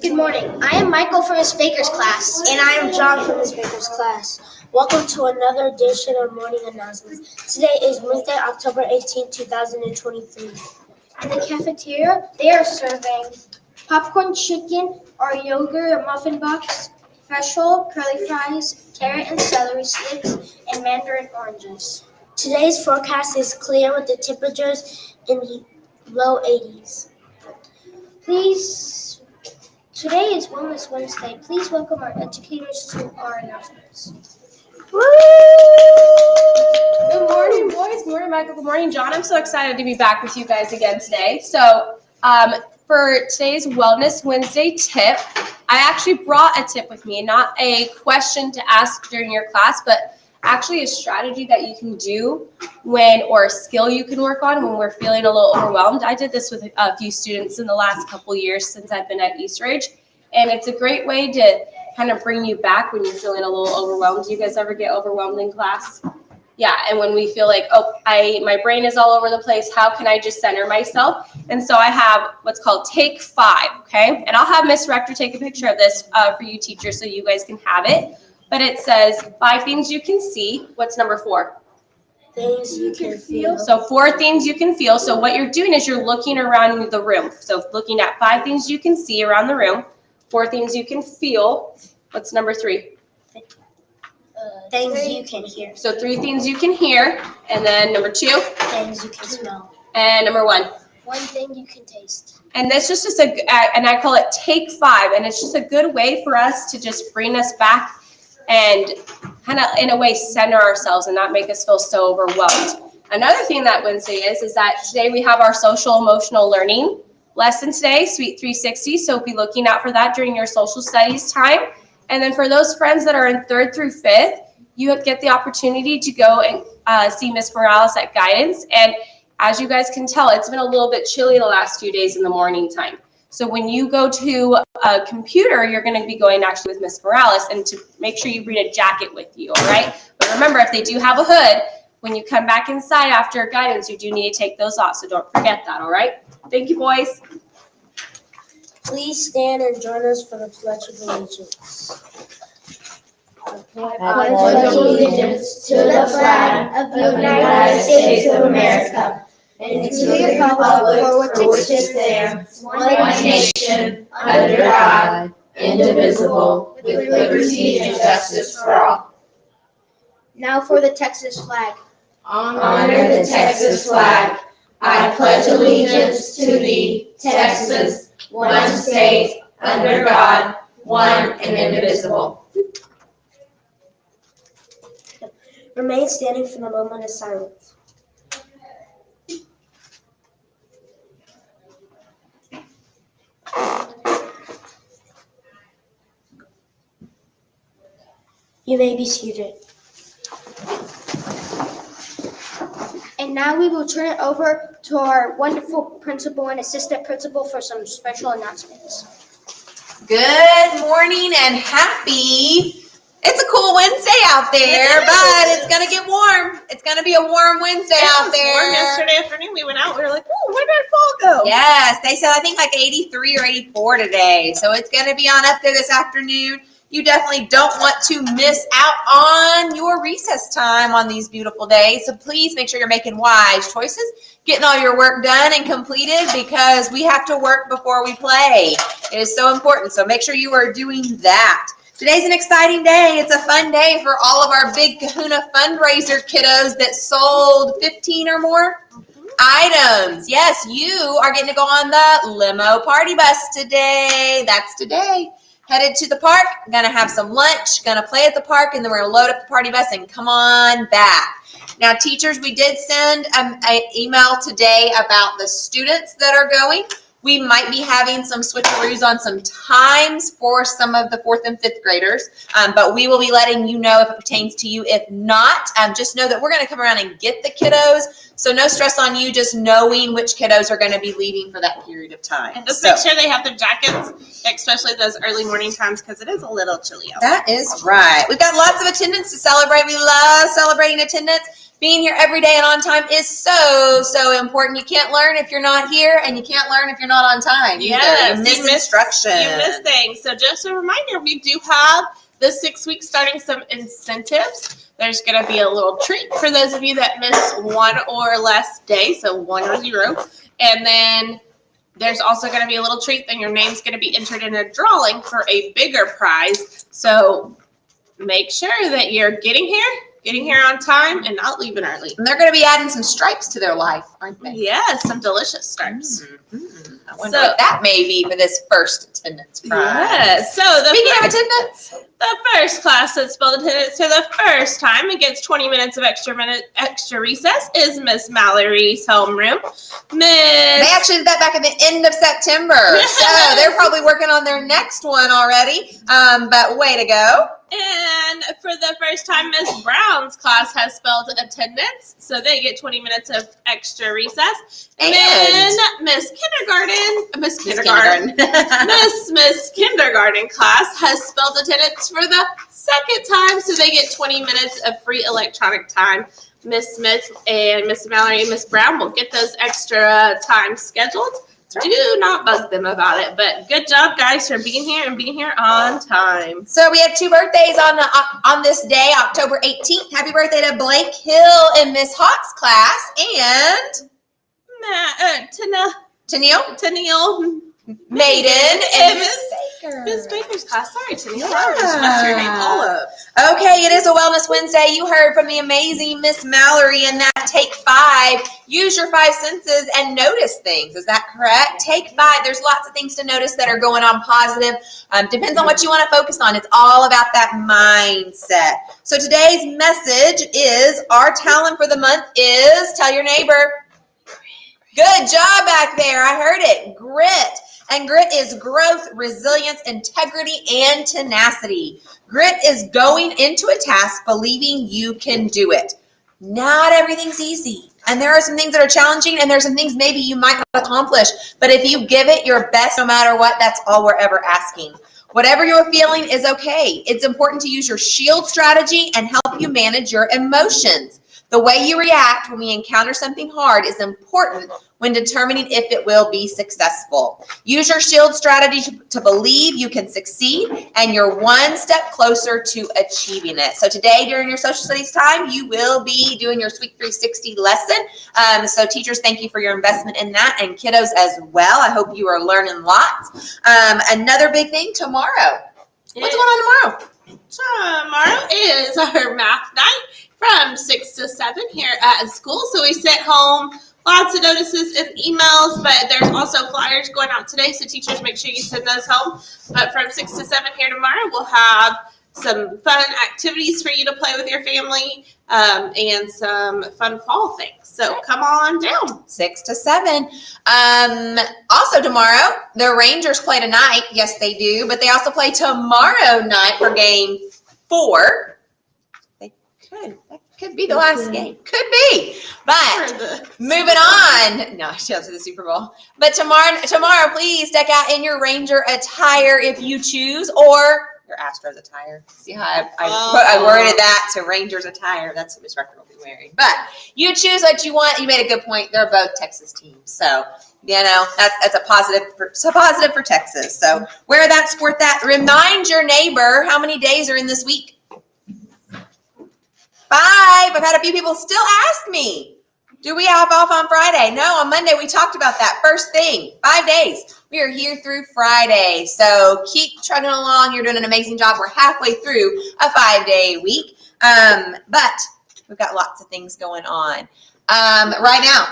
Good morning. I am Michael from Ms. Baker's class. And I am John from Ms. Baker's class. Welcome to another edition of Morning Announcements. Today is Wednesday, October 18, 2023. In the cafeteria, they are serving popcorn chicken, or yogurt muffin box, fresh roll, curly fries, carrot and celery sticks, and mandarin oranges. Today's forecast is clear with the temperatures in the low 80s. Today is Wellness Wednesday. Please welcome our educators to our announcements. Woo! Good morning, boys. Good morning, Michael. Good morning, John. I'm so excited to be back with you guys again today. So for today's Wellness Wednesday tip, I actually brought a tip with me, not a question to ask during your class, but actually a strategy that you can do or a skill you can work on when we're feeling a little overwhelmed. I did this with a few students in the last couple years since I've been at Eastridge, and it's a great way to kind of bring you back when you're feeling a little overwhelmed. Do you guys ever get overwhelmed in class? Yeah, and when we feel like, my brain is all over the place, how can I just center myself? And so I have what's called Take 5, okay? And I'll have Miss Rector take a picture of this for you teachers so you guys can have it. But it says 5 things you can see. What's number 4? Things you can feel. So 4 things you can feel. So what you're doing is you're looking around the room. So looking at 5 things you can see around the room, 4 things you can feel. What's number 3? Things you can hear. So 3 things you can hear. And then number 2? Things you can smell. And number 1? One thing you can taste. And that's just and I call it Take 5. And it's just a good way for us to just bring us back and kind of, in a way, center ourselves and not make us feel so overwhelmed. Another thing that Wednesday is that today we have our social emotional learning lesson today, Suite 360. So be looking out for that during your social studies time. And then for those friends that are in 3rd through 5th, you get the opportunity to go and see Miss Morales at Guidance. And as you guys can tell, it's been a little bit chilly the last few days in the morning time. So when you go to a computer, you're going to be going actually with Miss Morales, and to make sure you bring a jacket with you, all right? But remember, if they do have a hood, when you come back inside after Guidance, you do need to take those off, so don't forget that, all right? Thank you, boys. Please stand and join us for the Pledge of Allegiance. I pledge allegiance to the flag of the United States of America and to the republic for which it stands, one nation, under God, indivisible, with liberty and justice for all. Now for the Texas flag. Honor the Texas flag. I pledge allegiance to thee, Texas, one state, under God, one and indivisible. Remain standing for the moment of silence. You may be seated. And now we will turn it over to our wonderful principal and assistant principal for some special announcements. Good morning and happy. It's a cool Wednesday out there, but it's going to get warm. It's going to be a warm Wednesday out there. Warm yesterday afternoon. We went out. We were like, "Oh, where did fall go?" Yes, they said I think like 83 or 84 today. So it's going to be on up there this afternoon. You definitely don't want to miss out on your recess time on these beautiful days. So please make sure you're making wise choices, getting all your work done and completed, because we have to work before we play. It is so important. So make sure you are doing that. Today's an exciting day. It's a fun day for all of our Big Kahuna fundraiser kiddos that sold 15 or more items. Yes, you are getting to go on the limo party bus today. That's today. Headed to the park, gonna have some lunch, gonna play at the park, and then we're gonna load up the party bus and come on back. Now, teachers, we did send an email today about the students that are going. We might be having some switcheroos on some times for some of the 4th and 5th graders, but we will be letting you know if it pertains to you. If not, just know that we're going to come around and get the kiddos, so no stress on you, just knowing which kiddos are going to be leaving for that period of time. And just make sure they have their jackets, especially those early morning times, because it is a little chilly out. That is right. We've got lots of attendance to celebrate. We love celebrating attendance. Being here every day and on time is so, so important. You can't learn if you're not here, and you can't learn if you're not on time. Yes, You miss instruction. You miss things. So just a reminder, we do have the 6 weeks starting some incentives. There's going to be a little treat for those of you that miss one or less day, so 1 or 0. And then there's also going to be a little treat, then your name's going to be entered in a drawing for a bigger prize. So make sure that you're getting here on time and not leaving early. And they're going to be adding some stripes to their life, aren't they? Yes, some delicious stripes. Mm-hmm. I wonder what that may be for this first attendance prize. Yes. So Speaking of attendance, the first class that spelled attendance for the first time and gets 20 minutes of extra recess is Miss Mallory's homeroom. they actually did that back at the end of September. So they're probably working on their next one already. But way to go. And for the first time, Miss Brown's class has spelled attendance, so they get 20 minutes of extra recess. And then Miss Kindergarten class has spelled attendance for the second time, so they get 20 minutes of free electronic time. Miss Smith and Miss Mallory and Miss Brown will get those extra time scheduled. Do not bug them about it, but good job, guys, for being here and being here on time. So we have 2 birthdays on this day, October 18th. Happy birthday to Blake Hill in Miss Hawk's class and Tennille, Maiden, and Miss Baker's class. Sorry, Tennille. I just messed your name all up. Okay, it is a Wellness Wednesday. You heard from the amazing Miss Mallory in that Take 5. Use your 5 senses and notice things. Is that correct? Take 5. There's lots of things to notice that are going on positive. Depends on what you want to focus on. It's all about that mindset. So today's message is our talent for the month is, tell your neighbor, good job back there. I heard it. Grit. And grit is growth, resilience, integrity, and tenacity. Grit is going into a task believing you can do it. Not everything's easy. And there are some things that are challenging, and there's some things maybe you might not accomplish. But if you give it your best, no matter what, that's all we're ever asking. Whatever you're feeling is okay. It's important to use your shield strategy and help you manage your emotions. The way you react when we encounter something hard is important when determining if it will be successful. Use your shield strategy to believe you can succeed, and you're one step closer to achieving it. So today, during your social studies time, you will be doing your Sweet 360 lesson. So teachers, thank you for your investment in that, and kiddos as well. I hope you are learning lots. Another big thing tomorrow. What's going on tomorrow? Tomorrow is our math night from 6 to 7 here at school. So we sit home, lots of notices and emails, but there's also flyers going out today. So teachers, make sure you send those home. But from 6 to 7 here tomorrow, we'll have some fun activities for you to play with your family and some fun fall things. So come on down. 6 to 7. Also tomorrow, the Rangers play tonight. Yes, they do. But they also play tomorrow night for game 4. That could be the last game. Could be. But moving on. No, she goes to the Super Bowl. But tomorrow, please deck out in your Ranger attire if you choose, or your Astros attire. See how I worded that to Rangers attire. That's what Miss Rucker will be wearing. But you choose what you want. You made a good point. They're both Texas teams. So, you know, that's a positive for Texas. So wear that, sport that. Remind your neighbor how many days are in this week. 5. I've had a few people still ask me, do we have off on Friday? No, on Monday we talked about that. First thing, 5 days. We are here through Friday. So keep trucking along. You're doing an amazing job. We're halfway through a 5-day week. But we've got lots of things going on. Right now,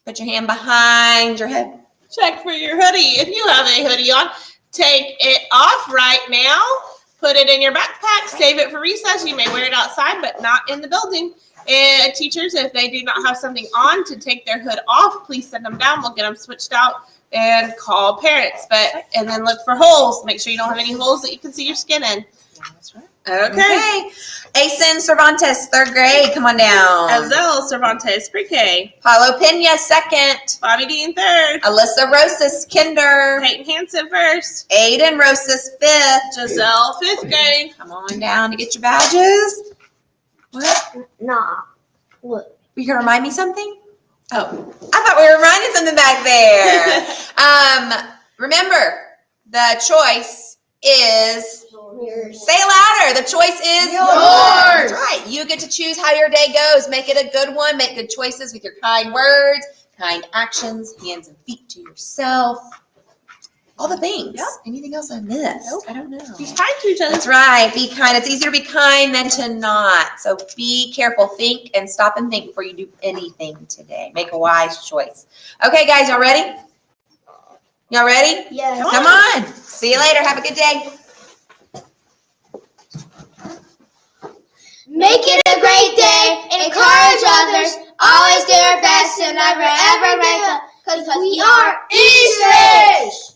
put your hand behind your head. Check for your hoodie. If you have a hoodie on, take it off right now. Put it in your backpack, save it for recess. You may wear it outside, but not in the building. And teachers, if they do not have something on to take their hood off, please send them down. We'll get them switched out and call parents. And then look for holes. Make sure you don't have any holes that you can see your skin in. That's right. Okay. Asen Cervantes, 3rd grade. Come on down. Azelle Cervantes, pre-K. Paulo Pena, 2nd. Bobby Dean, 3rd. Alyssa Rosas, kinder. Peyton Hansen, 1st. Aiden Rosas, 5th. Giselle, 5th grade. Come on down to get your badges. What? Nah. What? You can remind me something? Oh, I thought we were reminding something back there. Remember, the choice is, say it louder. The choice is Yours. That's right. You get to choose how your day goes. Make it a good one. Make good choices with your kind words, kind actions, hands and feet to yourself. All the things. Yep. Anything else I missed? Nope. I don't know. Be kind to each other. That's right. Be kind. It's easier to be kind than to not. So be careful. Think and stop and think before you do anything today. Make a wise choice. Okay, guys, y'all ready? Y'all ready? Yes. Come on. See you later. Have a good day. Make it a great day. Encourage others. Always do our best and never ever break up. Because we are Eastridge.